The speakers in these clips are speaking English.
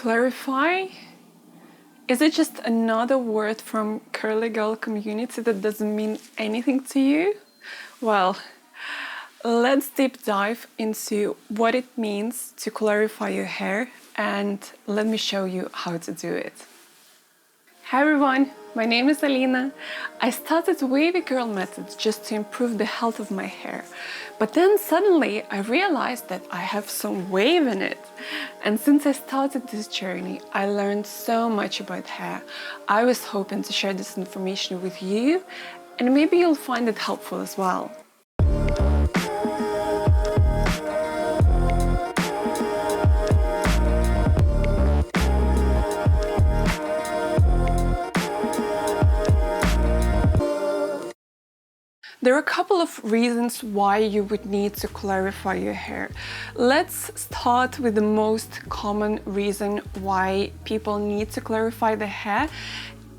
Clarify? Is it just another word from curly girl community that doesn't mean anything to you? Well, let's deep dive into what it means to clarify your hair, and let me show you how to do it. Hi everyone, my name is Alina. I started Wavy Girl method just to improve the health of my hair. But then suddenly I realized that I have some wave in it. And since I started this journey, I learned so much about hair. I was hoping to share this information with you, and maybe you'll find it helpful as well. There are a couple of reasons why you would need to clarify your hair. Let's start with the most common reason why people need to clarify their hair.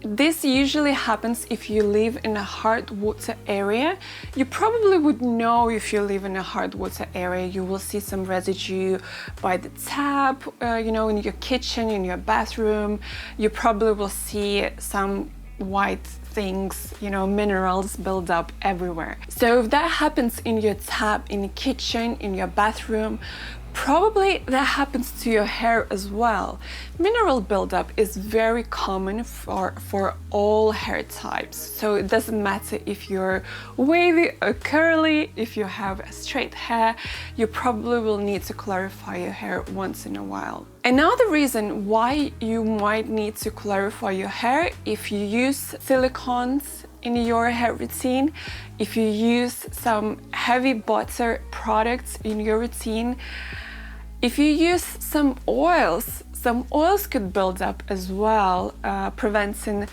This usually happens if you live in a hard water area. You probably would know if you live in a hard water area. You will see some residue by the tap, in your kitchen, in your bathroom. You probably will see some white things, minerals build up everywhere. So if that happens in your tap, in the kitchen, in your bathroom, probably that happens to your hair as well. Mineral buildup is very common for all hair types. So it doesn't matter if you're wavy or curly, if you have straight hair, you probably will need to clarify your hair once in a while. Another reason why you might need to clarify your hair, if you use silicones in your hair routine, if you use some heavy butter products in your routine, if you use some oils could build up as well, preventing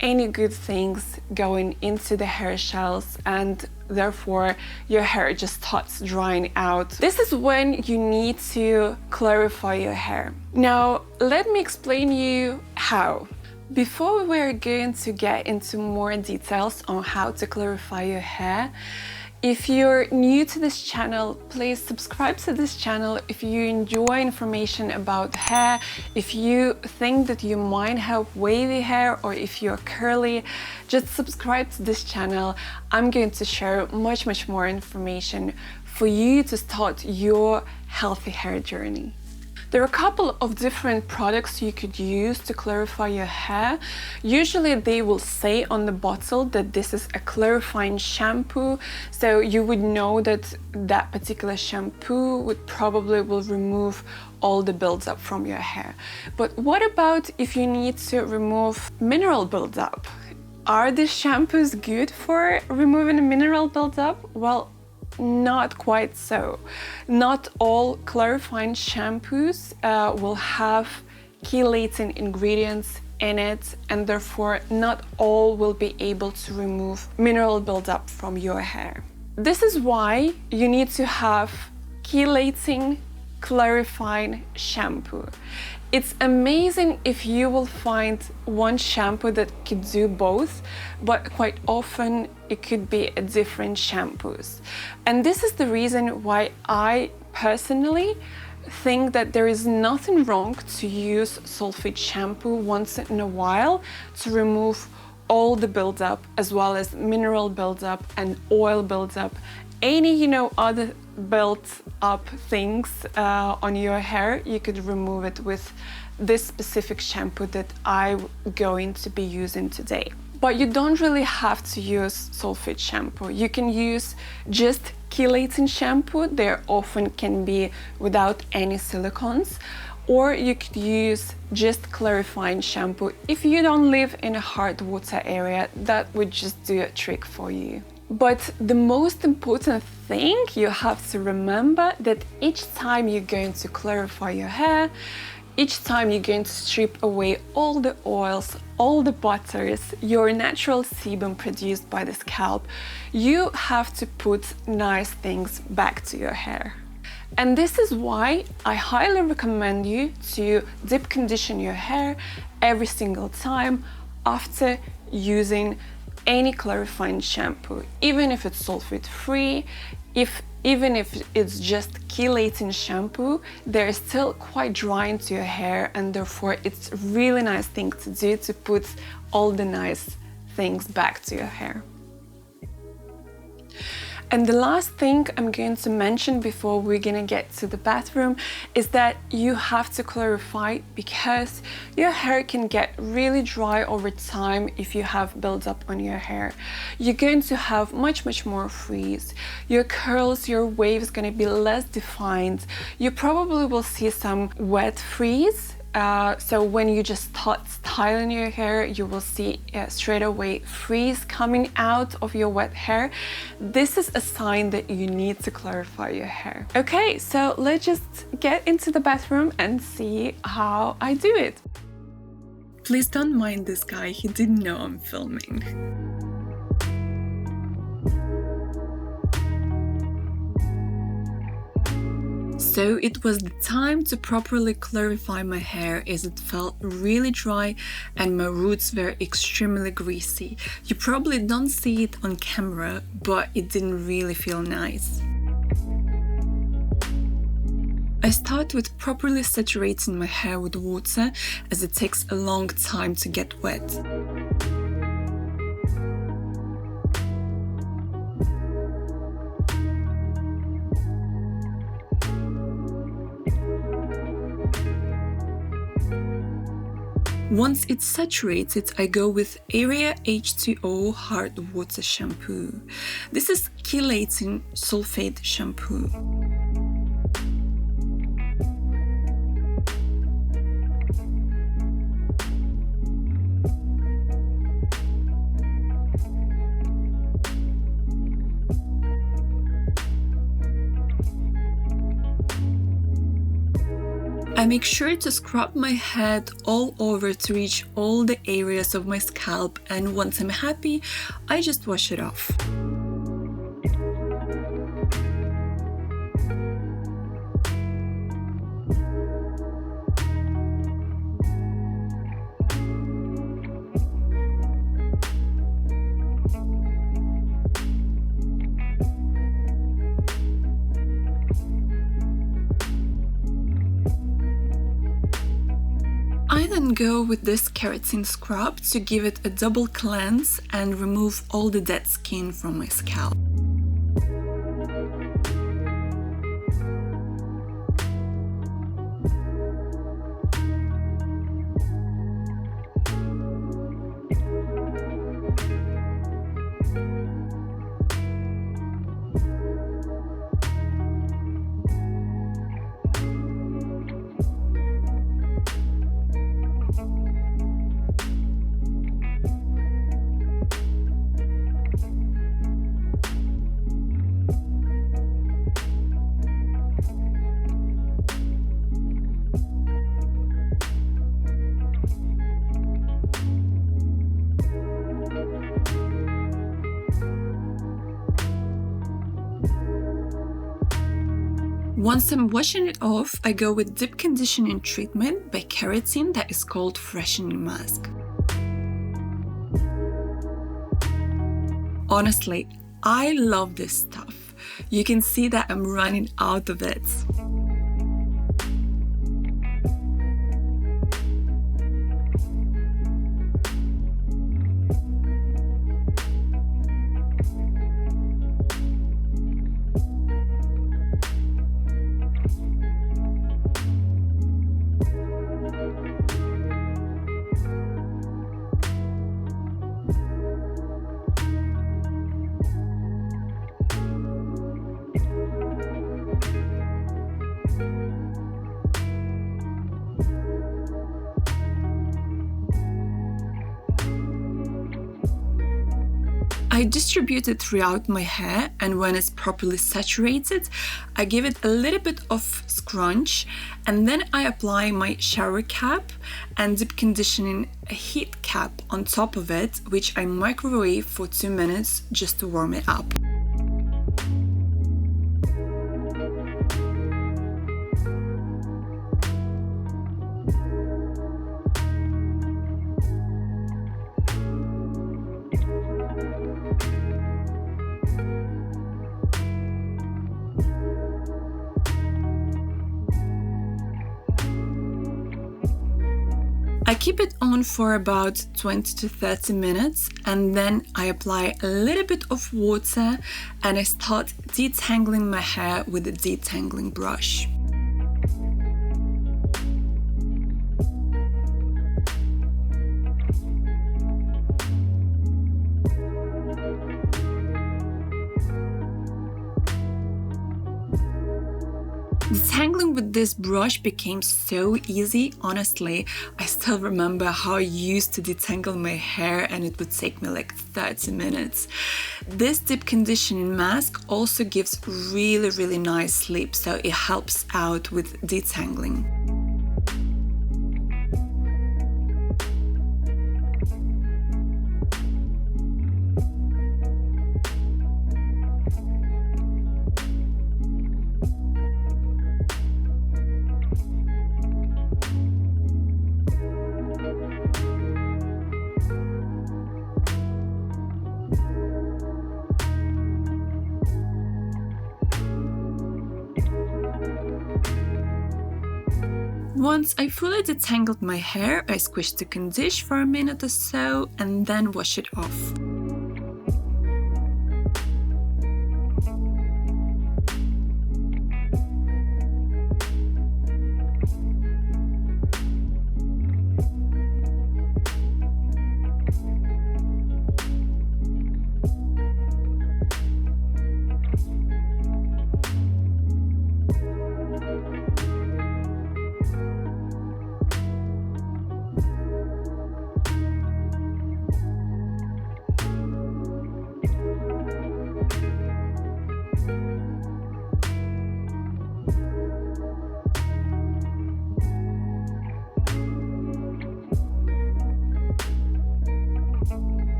any good things going into the hair shells, and therefore your hair just starts drying out. This is when you need to clarify your hair. Now, let me explain you how. Before we're going to get into more details on how to clarify your hair, if you're new to this channel, please subscribe to this channel. If you enjoy information about hair, if you think that you might have wavy hair, or if you're curly, just subscribe to this channel. I'm going to share much more information for you to start your healthy hair journey. There are a couple of different products you could use to clarify your hair. Usually they will say on the bottle that this is a clarifying shampoo, so you would know that that particular shampoo would probably will remove all the buildup from your hair. But what about if you need to remove mineral buildup? Are these shampoos good for removing mineral buildup? Well, not quite so. Not all clarifying shampoos will have chelating ingredients in it, and therefore not all will be able to remove mineral buildup from your hair. This is why you need to have chelating clarifying shampoo. It's amazing if you will find one shampoo that could do both, but quite often it could be a different shampoos. And this is the reason why I personally think that there is nothing wrong to use sulfate shampoo once in a while to remove all the buildup, as well as mineral buildup and oil buildup, any other built up things on your hair. You could remove it with this specific shampoo that I'm going to be using today. But you don't really have to use sulfate shampoo. You can use just chelating shampoo. They often can be without any silicones, or you could use just clarifying shampoo. If you don't live in a hard water area, that would just do a trick for you. But the most important thing you have to remember that each time you're going to clarify your hair, each time you're going to strip away all the oils, all the butters, your natural sebum produced by the scalp, you have to put nice things back to your hair. And this is why I highly recommend you to deep condition your hair every single time after using any clarifying shampoo, even if it's sulfate free, if Even if it's just chelating shampoo, they're still quite drying to your hair, and therefore it's a really nice thing to do to put all the nice things back to your hair. And the last thing I'm going to mention before we're gonna get to the bathroom is that you have to clarify, because your hair can get really dry over time if you have buildup on your hair. You're going to have much more frizz. Your curls, your wave is gonna be less defined. You probably will see some wet frizz. So when you just start styling your hair, you will see straight away frizz coming out of your wet hair. This is a sign that you need to clarify your hair. Okay, so let's just get into the bathroom and see how I do it. Please don't mind this guy, he didn't know I'm filming. So it was the time to properly clarify my hair, as it felt really dry and my roots were extremely greasy. You probably don't see it on camera, but it didn't really feel nice. I start with properly saturating my hair with water, as it takes a long time to get wet. Once it's saturated, I go with Area H2O Hard Water Shampoo. This is chelating sulfate shampoo. I make sure to scrub my head all over to reach all the areas of my scalp, and once I'm happy, I just wash it off. I then go with this keratin scrub to give it a double cleanse and remove all the dead skin from my scalp. Once I'm washing it off, I go with Deep Conditioning Treatment by Keratin that is called Freshening Mask. Honestly, I love this stuff. You can see that I'm running out of it. I distribute it throughout my hair, and when it's properly saturated, I give it a little bit of scrunch, and then I apply my shower cap and deep conditioning heat cap on top of it, which I microwave for 2 minutes just to warm it up. I keep it on for about 20 to 30 minutes and then I apply a little bit of water and I start detangling my hair with a detangling brush. Detangling with this brush became so easy, honestly. I still remember how I used to detangle my hair and it would take me like 30 minutes. This deep conditioning mask also gives really nice sleep, so it helps out with detangling. Once I fully detangled my hair, I squished the condition for a minute or so and then wash it off.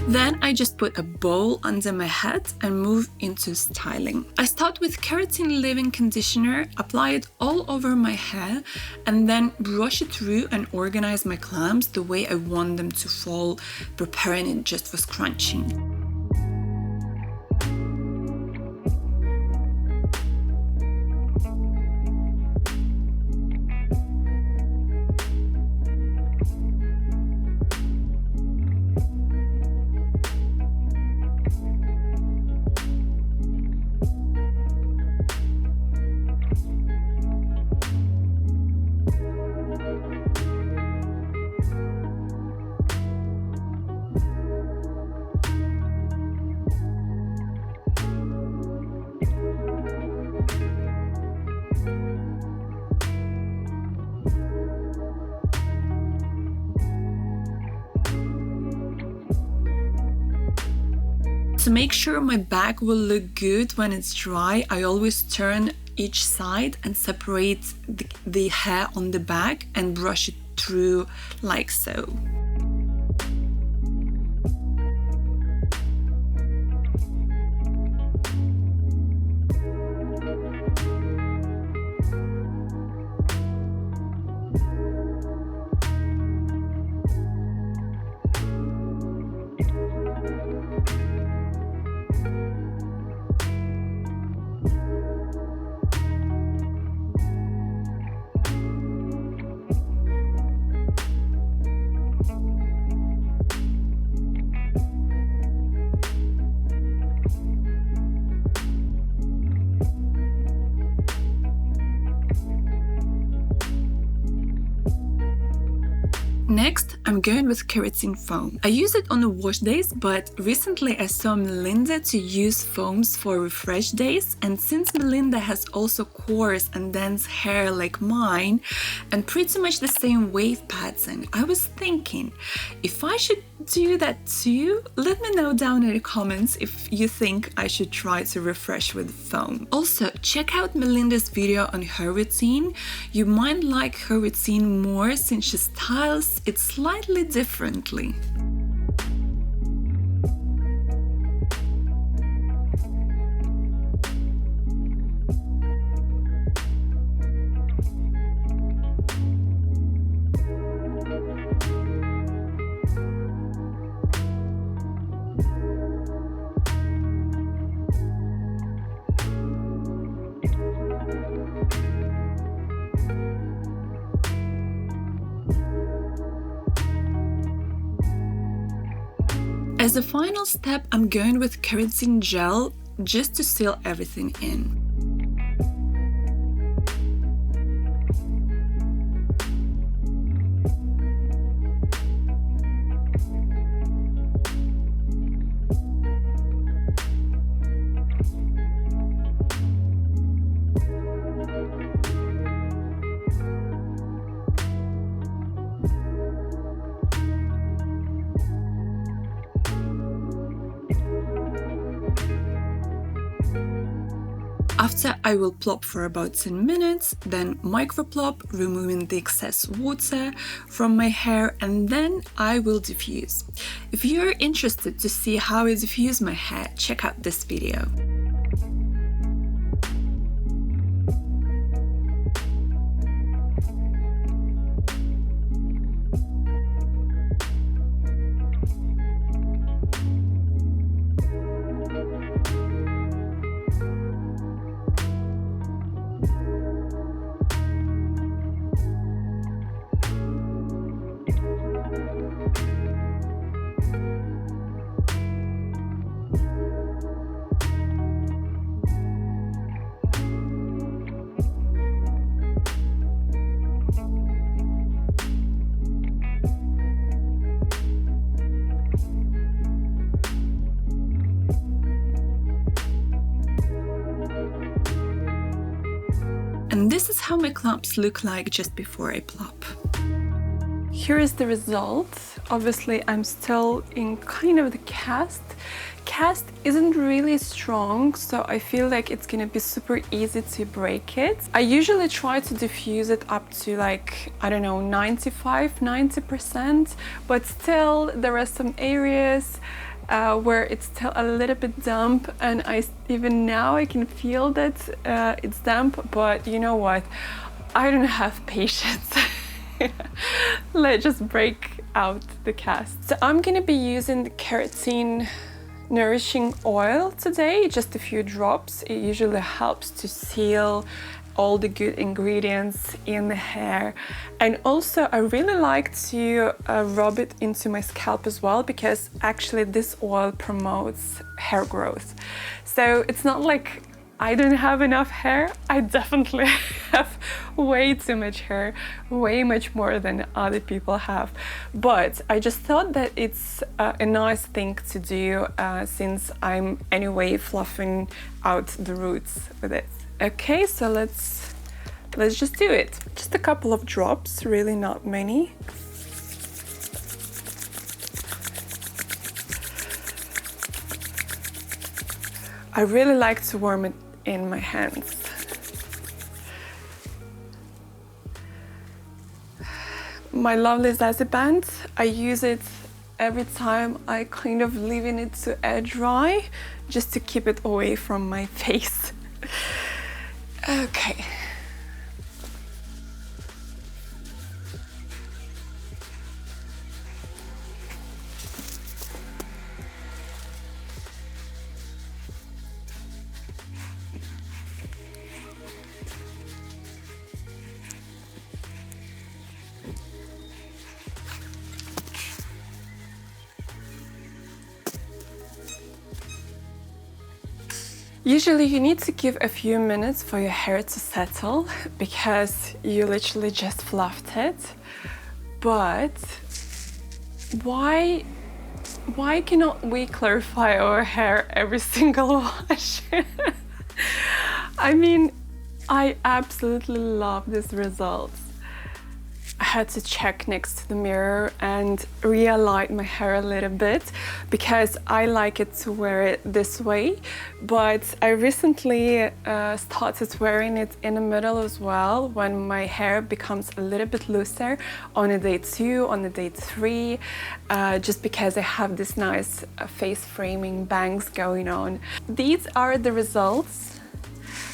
Then I just put a bowl under my head and move into styling. I start with keratin leave-in conditioner, apply it all over my hair, and then brush it through and organize my clamps the way I want them to fall, preparing it just for scrunching. To make sure my bag will look good when it's dry, I always turn each side and separate the hair on the bag and brush it through like so. Next, I'm going with keratin foam. I use it on the wash days, but recently I saw Melinda to use foams for refresh days, and since Melinda has also coarse and dense hair like mine, and pretty much the same wave pattern, I was thinking, if I should do that too, let me know down in the comments if you think I should try to refresh with foam. Also, check out Melinda's video on her routine. You might like her routine more since she styles it slightly differently. As a final step, I'm going with keratin gel just to seal everything in. After, I will plop for about 10 minutes, then microplop, removing the excess water from my hair, and then I will diffuse. If you're interested to see how I diffuse my hair, check out this video. And this is how my clumps look like just before I plop. Here is the result. Obviously, I'm still in kind of the cast. Cast isn't really strong, so I feel like it's gonna be super easy to break it. I usually try to diffuse it up to like, I don't know, 95–90%, but still there are some areas where it's still a little bit damp, and even now I can feel that it's damp, but you know what? I don't have patience. Let's just break out the cast. So I'm gonna be using the keratin nourishing oil today, just a few drops. It usually helps to seal all the good ingredients in the hair. And also I really like to rub it into my scalp as well, because actually this oil promotes hair growth. So it's not like I don't have enough hair. I definitely have way too much hair, way much more than other people have. But I just thought that it's a nice thing to do since I'm anyway fluffing out the roots with it. Okay, so let's just do it. Just a couple of drops, really not many. I really like to warm it in my hands. My lovely Zazie band, I use it every time I kind of leaving it to air dry, just to keep it away from my face. Okay. Usually you need to give a few minutes for your hair to settle because you literally just fluffed it. But why cannot we clarify our hair every single wash? I mean, I absolutely love this result. I had to check next to the mirror and realign my hair a little bit because I like it to wear it this way, but I recently started wearing it in the middle as well when my hair becomes a little bit looser on a day 2, on a day 3, just because I have this nice face framing bangs going on. These are the results.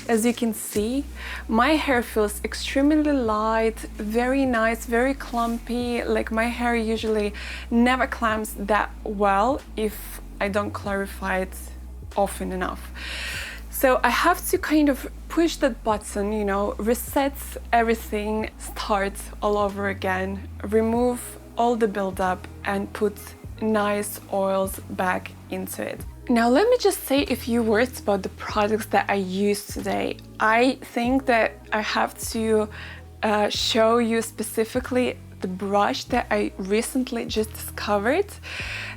As you can see, my hair feels extremely light, very nice, very clumpy. Like my hair usually never clamps that well if I don't clarify it often enough. So I have to kind of push that button, you know, reset everything, start all over again, remove all the buildup and put nice oils back into it. Now let me just say a few words about the products that I use today. I think that I have to show you specifically the brush that I recently just discovered.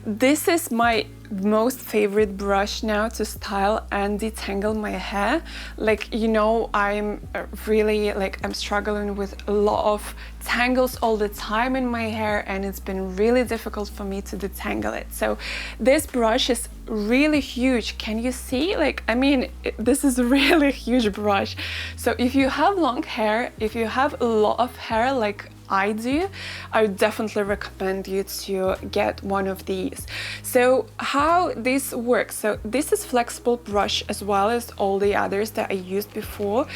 This is my most favorite brush now to style and detangle my hair. Like, you know, I'm struggling with a lot of tangles all the time in my hair, and it's been really difficult for me to detangle it. So this brush is really huge. Can you see? This is a really huge brush. So if you have long hair, if you have a lot of hair like I do, I would definitely recommend you to get one of these. So how this works, so this is flexible brush as well as all the others that I used before.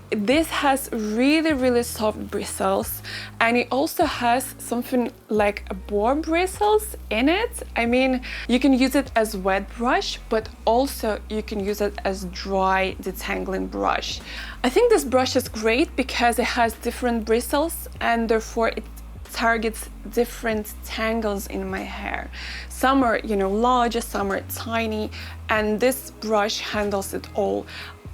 This has really soft bristles, and it also has something like a boar bristles in it. I mean, you can use it as wet brush, but also you can use it as dry detangling brush. I think this brush is great because it has different bristles, and therefore it targets different tangles in my hair. Some are, you know, larger, some are tiny, and this brush handles it all.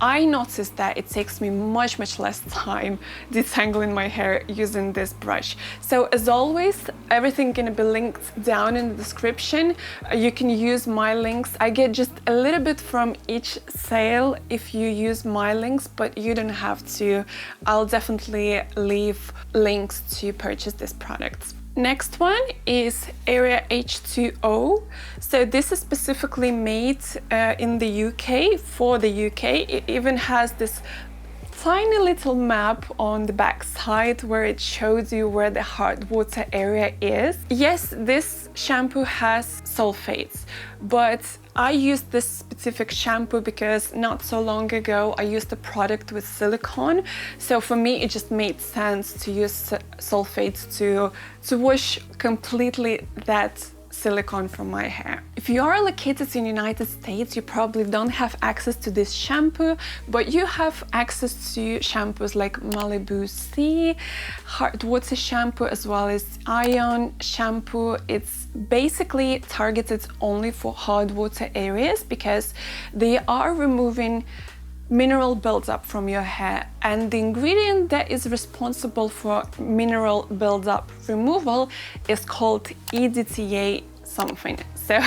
I noticed that it takes me much less time detangling my hair using this brush. So as always, everything gonna be linked down in the description. You can use my links. I get just a little bit from each sale if you use my links, but you don't have to. I'll definitely leave links to purchase this product. Next one is Area H2O. So this is specifically made in the UK, for the UK. It even has this tiny little map on the back side where it shows you where the hard water area is. Yes, this shampoo has sulfates, but I used this specific shampoo because not so long ago I used a product with silicone. So for me, it just made sense to use sulfates to wash completely that silicone from my hair. If you are located in the United States, you probably don't have access to this shampoo, but you have access to shampoos like Malibu Sea, hard water shampoo, as well as ion shampoo. It's basically targeted only for hard water areas because they are removing mineral buildup from your hair, and the ingredient that is responsible for mineral buildup removal is called EDTA something. So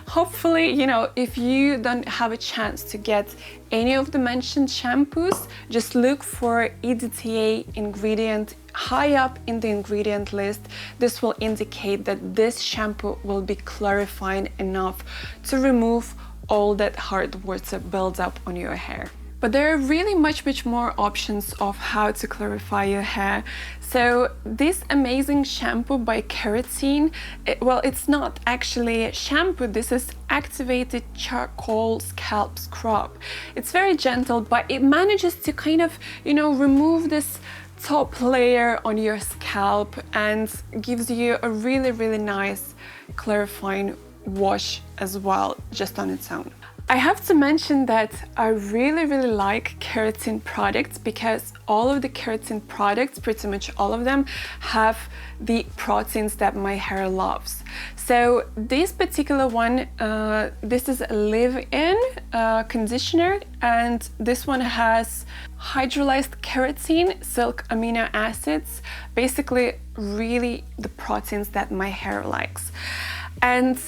hopefully, you know, if you don't have a chance to get any of the mentioned shampoos, just look for EDTA ingredient high up in the ingredient list. This will indicate that this shampoo will be clarifying enough to remove all that hard water buildup on your hair. But there are really much more options of how to clarify your hair. So this amazing shampoo by Keratin, it's not actually a shampoo, this is activated charcoal scalp scrub. It's very gentle, but it manages to kind of, you know, remove this top layer on your scalp and gives you a really nice clarifying wash as well, just on its own. I have to mention that I really like Keratin products because all of the Keratin products, pretty much all of them, have the proteins that my hair loves. So this particular one, this is a leave-in conditioner, and this one has hydrolyzed keratin, silk amino acids, basically really the proteins that my hair likes. And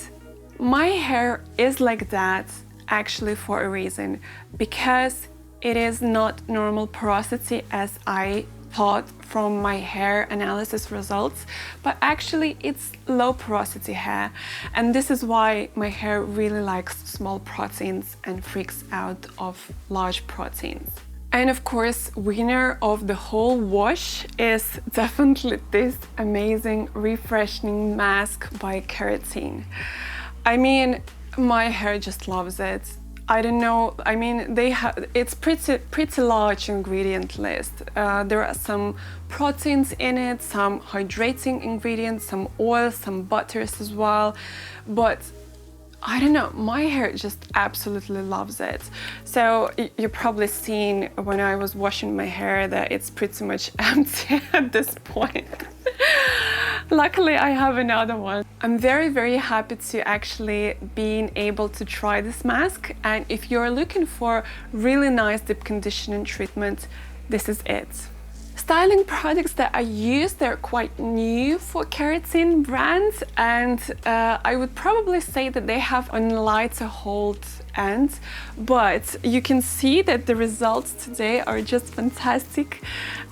my hair is like that actually for a reason, because it is not normal porosity as I thought from my hair analysis results, but actually it's low porosity hair, and this is why my hair really likes small proteins and freaks out of large proteins. And of course, winner of the whole wash is definitely this amazing refreshing mask by Keratin. I mean, my hair just loves it. I don't know, I mean, it's pretty large ingredient list. There are some proteins in it, some hydrating ingredients, some oils, some butters as well. But I don't know, my hair just absolutely loves it. So you've probably seen when I was washing my hair that it's pretty much empty at this point. Luckily, I have another one. I'm very, very happy to actually being able to try this mask. And if you're looking for really nice deep conditioning treatment, this is it. Styling products that I use, they're quite new for keratin brands, and I would probably say that they have a lighter hold end, but you can see that the results today are just fantastic.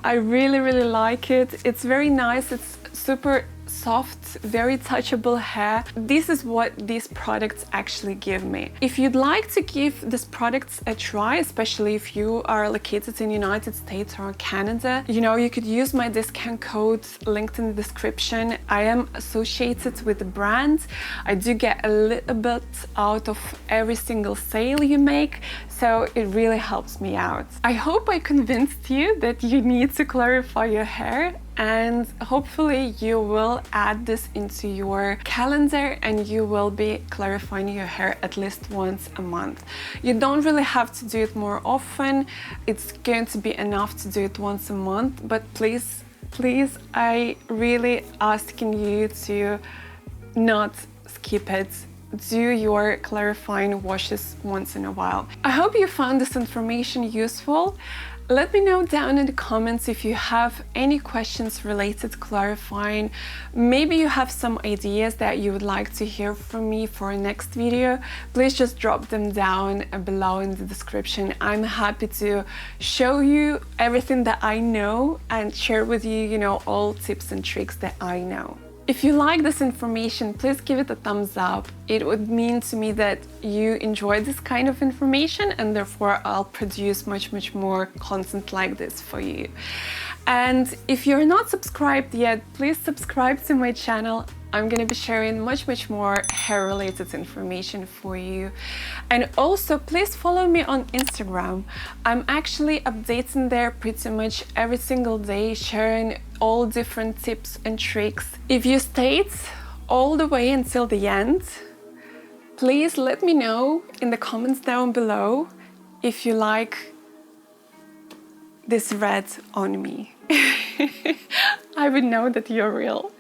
I really, really like it. It's very nice. It's super soft, very touchable hair. This is what these products actually give me. If you'd like to give these products a try, especially if you are located in the United States or Canada, you know, you could use my discount code linked in the description. I am associated with the brand. I do get a little bit out of every single sale you make, so it really helps me out. I hope I convinced you that you need to clarify your hair, and hopefully you will add this into your calendar and you will be clarifying your hair at least once a month. You don't really have to do it more often. It's going to be enough to do it once a month, but please, I really asking you to not skip it. Do your clarifying washes once in a while. I hope you found this information useful. Let me know down in the comments if you have any questions related to clarifying. Maybe you have some ideas that you would like to hear from me for a next video. Please just drop them down below in the description. I'm happy to show you everything that I know and share with you, you know, all tips and tricks that I know. If you like this information, please give it a thumbs up. It would mean to me that you enjoy this kind of information, and therefore I'll produce much more content like this for you. And if you're not subscribed yet, please subscribe to my channel. I'm gonna be sharing much more hair related information for you. And also please follow me on Instagram. I'm actually updating there pretty much every single day, sharing all different tips and tricks. If you stayed all the way until the end, please let me know in the comments down below if you like this red on me. I would know that you're real.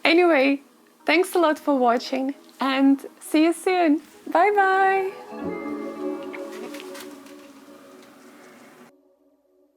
Anyway, thanks a lot for watching and see you soon. Bye bye.